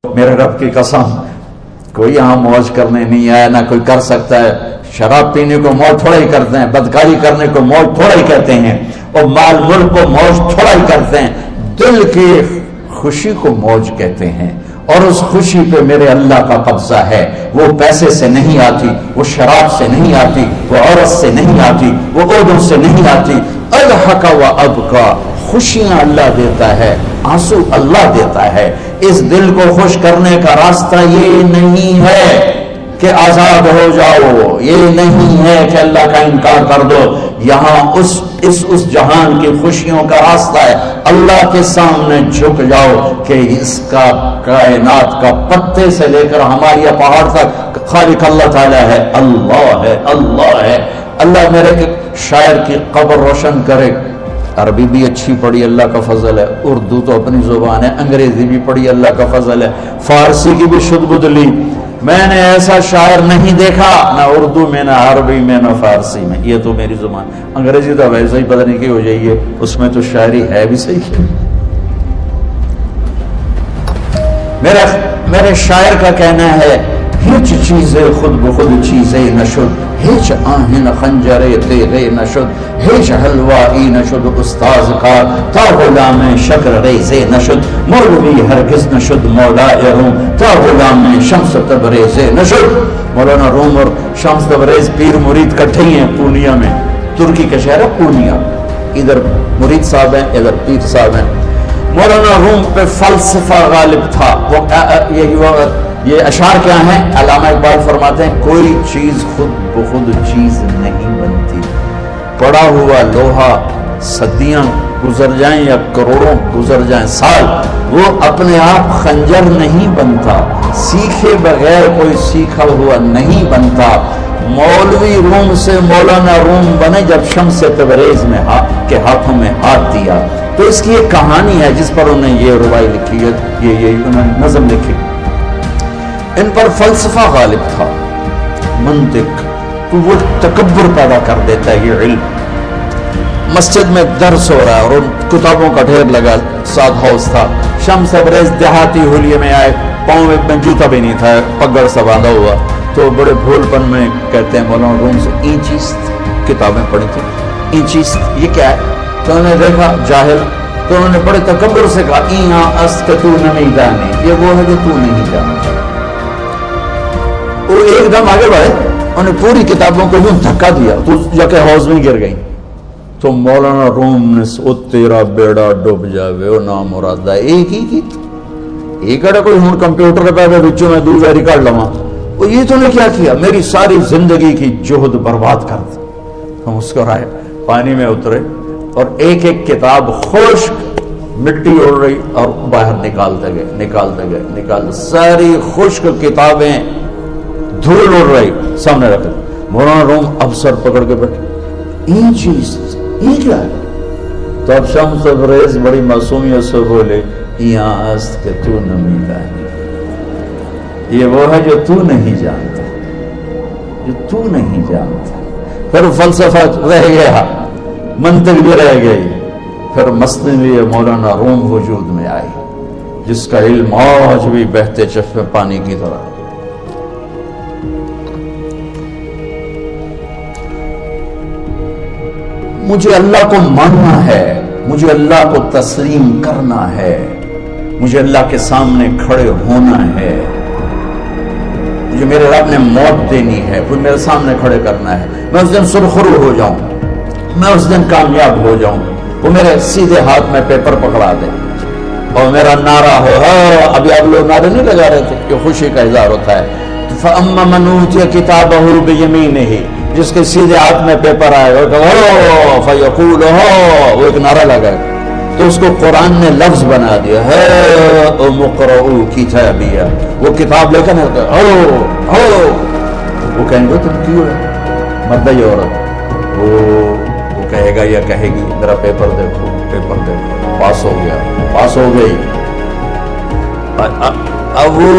میرے رب کی قسم کوئی یہاں موج کرنے نہیں آیا، نہ کوئی کر سکتا ہے۔ شراب پینے کو موج تھوڑا ہی کرتے ہیں، بدکاری کرنے کو موج تھوڑا ہی کہتے ہیں، اور مال ملک کو موج تھوڑا ہی کرتے ہیں۔ دل کی خوشی کو موج کہتے ہیں، اور اس خوشی پہ میرے اللہ کا قبضہ ہے۔ وہ پیسے سے نہیں آتی، وہ شراب سے نہیں آتی، وہ عورت سے نہیں آتی، وہ عہدوں سے نہیں آتی۔ اضحک و ابکا، خوشیاں اللہ دیتا ہے، آنسو اللہ دیتا ہے۔ اس دل کو خوش کرنے کا راستہ یہ نہیں ہے کہ آزاد ہو جاؤ، یہ نہیں ہے کہ اللہ کا انکار کر دو۔ یہاں اس جہان کی خوشیوں کا راستہ ہے اللہ کے سامنے جھک جاؤ کہ اس کا کائنات کا پتے سے لے کر ہمارے پہاڑ تک خالق اللہ تعالیٰ ہے، اللہ ہے، اللہ ہے۔ اللہ میرے شاعر کی قبر روشن کرے۔ عربی بھی اچھی پڑھی، اللہ کا فضل ہے، اردو تو اپنی زبان ہے، انگریزی بھی پڑھی، اللہ کا فضل ہے، فارسی کی بھی شد بدھ لی۔ میں نے ایسا شاعر نہیں دیکھا، نہ اردو میں، نہ عربی میں، نہ فارسی میں۔ یہ تو میری زبان، انگریزی تو ویسے ہی پتہ نہیں کی ہو جائیے، اس میں تو شاعری ہے بھی صحیح۔ میرے شاعر کا کہنا ہے، ہیچ چیزیں خود بخود چیزیں نشد، ہیچ آہن خنجرے تیغے نشد، ہیچ حلوائی نشد استاذ کار، تا غلام شکر ریزے نشد، مولوی ہرگز نشد مولا روم، تا غلام شمس تبریز نشد۔ مولانا روم اور شمس تبریز پیر مرید کٹھے ہیں پورنیا میں، ترکی کا شہر ہے پورنیا، ادھر مرید صاحب ہیں، ادھر پیر صاحب ہیں۔ مولانا روم پہ فلسفہ غالب تھا۔ یہ اشعار کیا ہیں؟ علامہ اقبال فرماتے ہیں، کوئی چیز خود بخود چیز نہیں بنتی، پڑا ہوا لوہا صدیاں گزر جائیں یا کروڑوں گزر جائیں سال، وہ اپنے آپ خنجر نہیں بنتا، سیکھے بغیر کوئی سیکھا ہوا نہیں بنتا۔ مولوی روم سے مولانا روم بنے جب شمس تبریز میں کے ہاتھوں میں ہاتھ دیا۔ تو اس کی ایک کہانی ہے جس پر انہوں نے یہ ربائی لکھی ہے، یہ انہوں نے نظم لکھی۔ ان پر فلسفہ غالب تھا، منطق، تو وہ تکبر پیدا کر دیتا ہے یہ علم۔ مسجد میں درس ہو رہا ہے اور ان کتابوں کا ڈھیر لگا، ساتھ ہاؤس تھا۔ شمس تبریز دیہاتی ہولیے میں آئے، پاؤں میں جوتا بھی نہیں تھا، پگڑ سا باندھا ہوا، تو بڑے بھول پن میں کہتے ہیں مولانا روم سے، اینچیست کتابیں پڑھی تھی، اینچیست یہ کیا ہے؟ تو انہوں نے دیکھا جاہل، تو انہوں نے بڑے تکبر سے کہا، ایہاں است کہ تو نہیں جانے، یہ وہ ہے جو تو نہیں جانتا۔ وہ ایک دم آگے بڑھے، انہوں نے پوری کتابوں کو یوں دھکا دیا، تو جا کے حوض میں گر گئی۔ تو مولانا روم نے او تیرا بیڑا ڈوب جاوے او نام مراد ہے، ایک ہی کی ایک اڑا کوئی ہون کمپیوٹر پہ میں بچوں میں دور ویری کر لواں، وہ یہ تو نے کیا کیا، میری ساری زندگی کی جہد برباد کر دی۔ ہم اس کو رائے پانی میں اترے اور ایک ایک کتاب خشک مٹی اڑ رہی اور باہر نکالتے گئے، ساری خشک کتابیں دھول اڑ رہی سامنے رکھ دی۔ مولانا روم اب سر پکڑ کے بیٹھے، این چیز یہ کیا ہے؟ تو اب شمس تبریز بڑی معصومیت سے بولے، یہاں است کہ تو نمی دانی، یہ وہ ہے جو تو نہیں جانتا، جو تو نہیں جانتا۔ پھر فلسفہ رہ گیا، منطق بھی رہ گئی، پھر مثنوی مولانا روم وجود میں آئی جس کا علم آج بھی بہتے چشمے پانی کی طرح۔ مجھے اللہ کو ماننا ہے، مجھے اللہ کو تسلیم کرنا ہے، مجھے اللہ کے سامنے کھڑے ہونا ہے، مجھے میرے رب نے موت دینی ہے، پھر میرے سامنے کھڑے کرنا ہے، میں اس دن سرخرو ہو جاؤں، میں اس دن کامیاب ہو جاؤں، وہ میرے سیدھے ہاتھ میں پیپر پکڑا دے اور میرا نعرہ ہو۔ ابھی آپ لوگ نعرے نہیں لگا رہے تھے کہ خوشی کا اظہار ہوتا ہے، فَأَمَّا مَنْ أُوتِيَ كِتَابَهُ بِيَمِينِهِ، جس کے سیدھے ہاتھ میں پیپر آئے اور کہا فَيَقُولُ وہ ایک نعرہ لگا، تو اس کو قرآن نے لفظ بنا دیا ہے، اقرؤوا کتابیہ، وہ کتاب لے کر وہ کہیں گے تم کیوں ہے مرد یا عورت، وہ کہے گا یا کہے گی ذرا پیپر دیکھو، پاس ہو گیا، پاس ہو گئی۔ اب وہ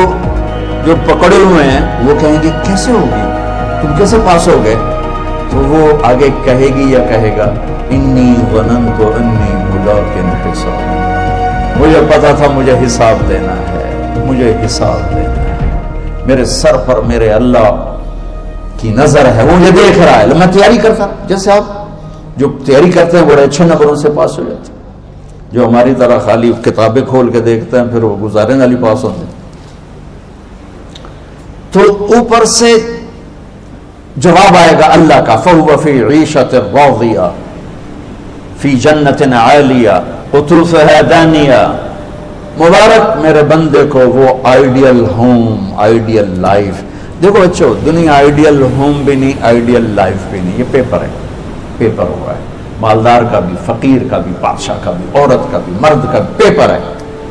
جو پکڑے ہوئے ہیں وہ کہیں گے کیسے ہوگی، تم کیسے پاس ہو گئے؟ تو وہ آگے کہے گی یا کہے گا، انی ظننت انی ملاق حساب، مجھے پتا تھا مجھے حساب دینا ہے، مجھے حساب دینا ہے. میرے سر پر میرے اللہ کی نظر ہے, وہ یہ دیکھ رہا ہے. میں تیاری کرتا, جیسے آپ جو تیاری کرتے ہیں بڑے اچھے نمبروں سے پاس ہو جاتے ہیں, جو ہماری طرح خالی کتابیں کھول کے دیکھتے ہیں پھر وہ گزارے والی پاس ہوتے ہیں. تو اوپر سے جواب آئے گا اللہ کا, فَهُوَ فِي عِيشَةٍ رَاضِيَةٍ فِي جَنَّةٍ عَالِيَةٍ قُطُوفُهَا دَانِيَةٌ. مبارک میرے بندے کو وہ آئیڈیل ہوم, آئیڈیل لائف. دیکھو بچوں, دنیا آئیڈیل ہوم بھی نہیں, آئیڈیل لائف بھی نہیں. یہ پیپر ہے, پیپر ہوا ہے. مالدار کا بھی, فقیر کا بھی, بادشاہ کا بھی, عورت کا بھی, مرد کا بھی پیپر ہے.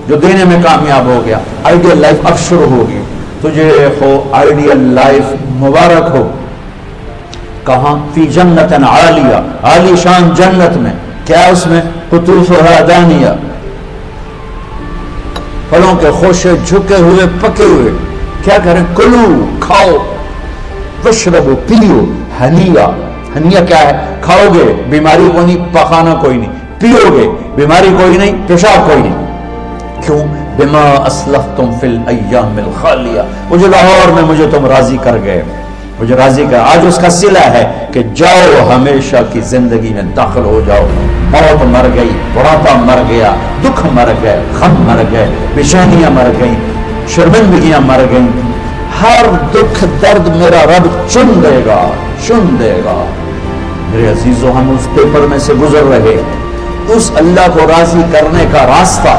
جو دینے میں کامیاب ہو گیا, آئیڈیل لائف اب شروع ہوگی. تجھے ہو آئیڈیل لائف مبارک ہو. کہاں؟ فی جنت عالیہ, عالی شان جنت میں. کیا اس میں؟ قطوفہا دانیہ, پھلوں کے خوشے جھکے ہوئے پکے ہوئے. کیا کریں؟ کلو, کھاؤ, وشربو, پیو, ہنیا. ہنیا کیا ہے؟ کھاؤ گے بیماری کوئی نہیں, پخانا کوئی نہیں. پیو گے بیماری کوئی نہیں, پیشاب کوئی نہیں. کیوں؟ بما اسلفتم فی الایام الخالیہ. مجھے لاہور میں مجھے تم راضی کر گئے, مجھے راضی کر. آج اس کا صلہ ہے کہ جاؤ ہمیشہ کی زندگی میں داخل ہو جاؤ. موت مر گئی, بڑھاپا مر گیا, دکھ مر گئے, غم مر گئے, بےچینیاں مر گئیں, شرمندگیاں مر گئیں. ہر دکھ درد میرا رب چن دے گا, چن دے گا. میرے عزیزو, ہم اس پیپر میں سے گزر رہے. اس اللہ کو راضی کرنے کا راستہ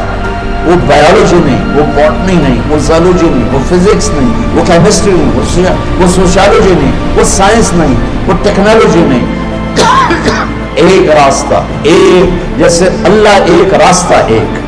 وہ بایولوجی نہیں, وہ باٹنی نہیں, وہ زالوجی نہیں, وہ فزکس نہیں, وہ کیمسٹری نہیں, وہ سوشیالوجی نہیں, وہ سائنس نہیں, وہ ٹیکنالوجی نہیں. ایک راستہ, ایک, جیسے اللہ ایک, راستہ ایک.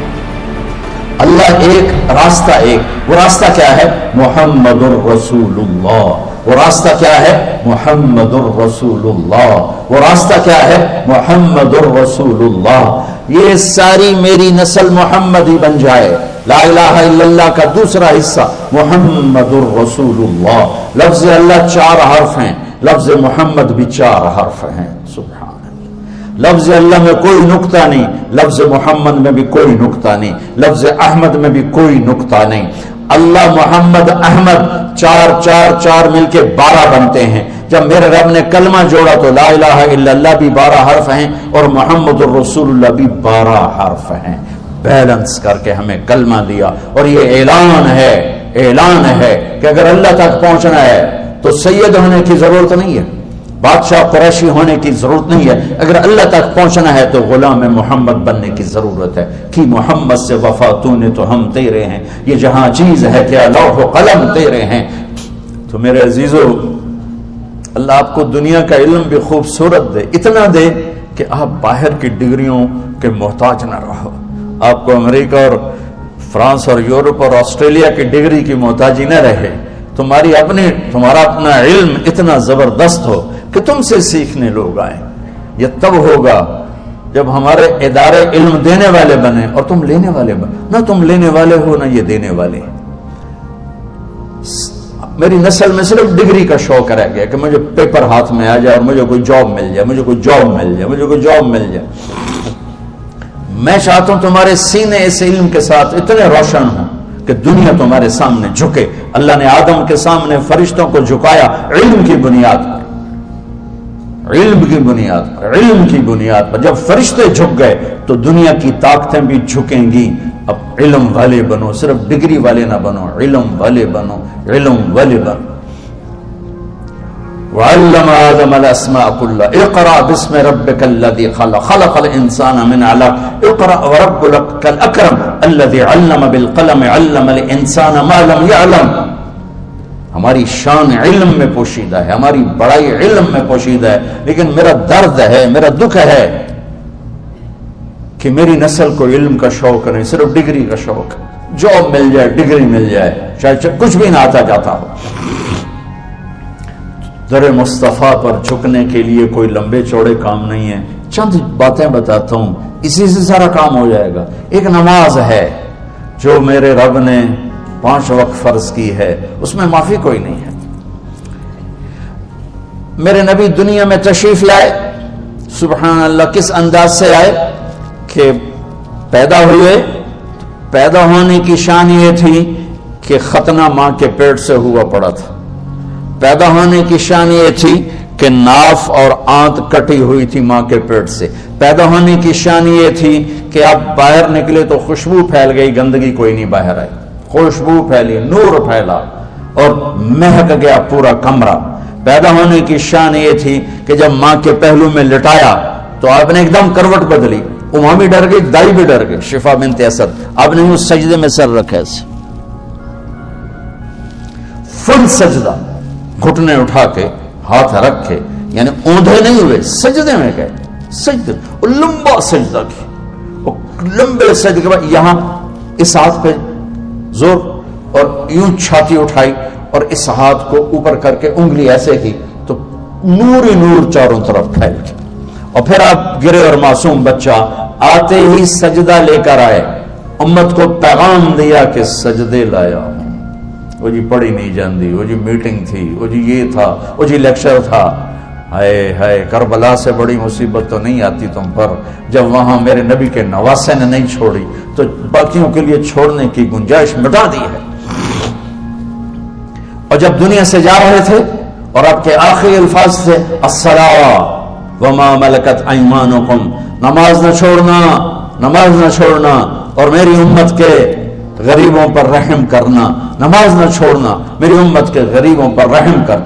اللہ ایک, راستہ ایک. وہ راستہ کیا ہے؟ محمد الرسول اللہ. وہ راستہ کیا ہے؟ محمد الرسول اللہ. وہ راستہ کیا ہے؟ محمد الرسول اللہ. یہ ساری میری نسل محمدی بن جائے. لا الہ الا اللہ کا دوسرا حصہ محمد الرسول اللہ. لفظ اللہ 4 حرف ہیں, لفظ محمد بھی 4 حرف ہیں. سبحان اللہ. لفظ اللہ میں کوئی نقطہ نہیں, لفظ محمد میں بھی کوئی نقطہ نہیں, لفظ احمد میں بھی کوئی نقطہ نہیں. اللہ, محمد, احمد, 4 4 4 مل کے 12 بنتے ہیں. جب میرے رب نے کلمہ جوڑا تو لا الہ الا اللہ بھی 12 حرف ہیں اور محمد الرسول اللہ بھی 12 حرف ہیں. بیلنس کر کے ہمیں کلمہ دیا. اور یہ اعلان ہے, اعلان ہے کہ اگر اللہ تک پہنچنا ہے تو سید ہونے کی ضرورت نہیں ہے, بادشاہ قریشی ہونے کی ضرورت نہیں ہے. اگر اللہ تک پہنچنا ہے تو غلام محمد بننے کی ضرورت ہے. کہ محمد سے وفا تو نے تو ہم تیرے ہیں, یہ جہاں چیز ہے کیا لوح و قلم تیرے ہیں. تو میرے عزیزو, اللہ آپ کو دنیا کا علم بھی خوبصورت دے, اتنا دے کہ آپ باہر کی ڈگریوں کے محتاج نہ رہو. آپ کو امریکہ اور فرانس اور یورپ اور آسٹریلیا کی ڈگری کی محتاجی نہ رہے. تمہارا اپنا علم اتنا زبردست ہو کہ تم سے سیکھنے لوگ آئیں. یہ تب ہوگا جب ہمارے ادارے علم دینے والے بنے اور تم لینے والے بنے. نہ تم لینے والے ہو نہ یہ دینے والے. میری نسل میں صرف ڈگری کا شوق رہ گیا کہ مجھے پیپر ہاتھ میں آ جائے اور مجھے کوئی جاب مل جائے, مجھے کوئی جاب مل جائے, مجھے کوئی جاب مل جائے. میں چاہتا ہوں تمہارے سینے اس علم کے ساتھ اتنے روشن ہوں کہ دنیا تمہارے سامنے جھکے. اللہ نے آدم کے سامنے فرشتوں کو جھکایا علم کی بنیاد پر, علم کی بنیاد پر, علم کی بنیاد پر. جب فرشتے جھک گئے تو دنیا کی طاقتیں بھی جھکیں گی. اب علم والے بنو, صرف ڈگری والے نہ بنو, علم والے بنو, علم والے بنو. وعلم آدم الاسماء كلها اقرأ باسم ربك الذي خلق خلق الانسان من علق اقرأ وربك الاكرم الذي علم بالقلم علم الانسان ما لم يعلم. ہماری شان علم میں پوشیدہ ہے, ہماری بڑائی علم میں پوشیدہ ہے. لیکن میرا درد ہے, میرا دکھ ہے کہ میری نسل کو علم کا شوق نہیں, صرف ڈگری کا شوق. جاب مل جائے, ڈگری مل جائے, چاہے کچھ بھی نہ آتا جاتا ہو. در مصطفیٰ پر جھکنے کے لیے کوئی لمبے چوڑے کام نہیں ہے. چند باتیں بتاتا ہوں, اسی سے سارا کام ہو جائے گا. ایک نماز ہے جو میرے رب نے 5 وقت فرض کی ہے, اس میں معافی کوئی نہیں ہے. میرے نبی دنیا میں تشریف لائے, سبحان اللہ, کس انداز سے آئے کہ پیدا ہوئے. پیدا ہونے کی شان یہ تھی کہ ختنہ ماں کے پیٹ سے ہوا پڑا تھا. پیدا ہونے کی شان یہ تھی کہ ناف اور آنت کٹی ہوئی تھی ماں کے پیٹ سے. پیدا ہونے کی شان یہ تھی کہ آپ باہر نکلے تو خوشبو پھیل گئی, گندگی کوئی نہیں باہر آئی, خوشبو پھیلی, نور پھیلا اور مہک گیا پورا کمرہ. پیدا ہونے کی شان یہ تھی کہ جب ماں کے پہلو میں لٹایا تو آپ نے ایک دم کروٹ بدلی. اماں بھی ڈر گئی, دائی بھی ڈر گئی, شفا بنت اسد. آپ نے اس سجدے میں سر رکھا ایسے فل سجدہ, گھٹنے اٹھا کے ہاتھ رکھ کے, یعنی اوندھے نہیں ہوئے, سجدے میں گئے. سجدے اور لمبا سجدہ کی, اور لمبے سجدے کے بعد یہاں اس ہاتھ پہ زور اور یوں چھاتی اٹھائی اور اس ہاتھ کو اوپر کر کے انگلی ایسے کی تو نور ہی نور چاروں طرف پھیل گیا. اور پھر آپ گرے اور معصوم بچہ آتے ہی سجدہ لے کر آئے, امت کو پیغام دیا کہ سجدے لایا ہوں. وہ جی پڑھی نہیں جاندی, وہ جی میٹنگ تھی, وہ جی یہ تھا, وہ جی لیکچر تھا. ہائے ہائے, کربلا سے بڑی مصیبت تو نہیں آتی تم پر جب وہاں میرے نبی کے نواسے نے نہیں چھوڑی تو باقیوں کے لیے چھوڑنے کی گنجائش مٹا دی ہے. اور جب دنیا سے جا رہے تھے اور آپ کے آخری الفاظ تھے الصلاۃ وما ملکت ایمانکم, نماز نہ چھوڑنا, نماز نہ چھوڑنا, اور میری امت کے غریبوں پر رحم کرنا, نماز نہ چھوڑنا, میری امت کے غریبوں پر رحم کر.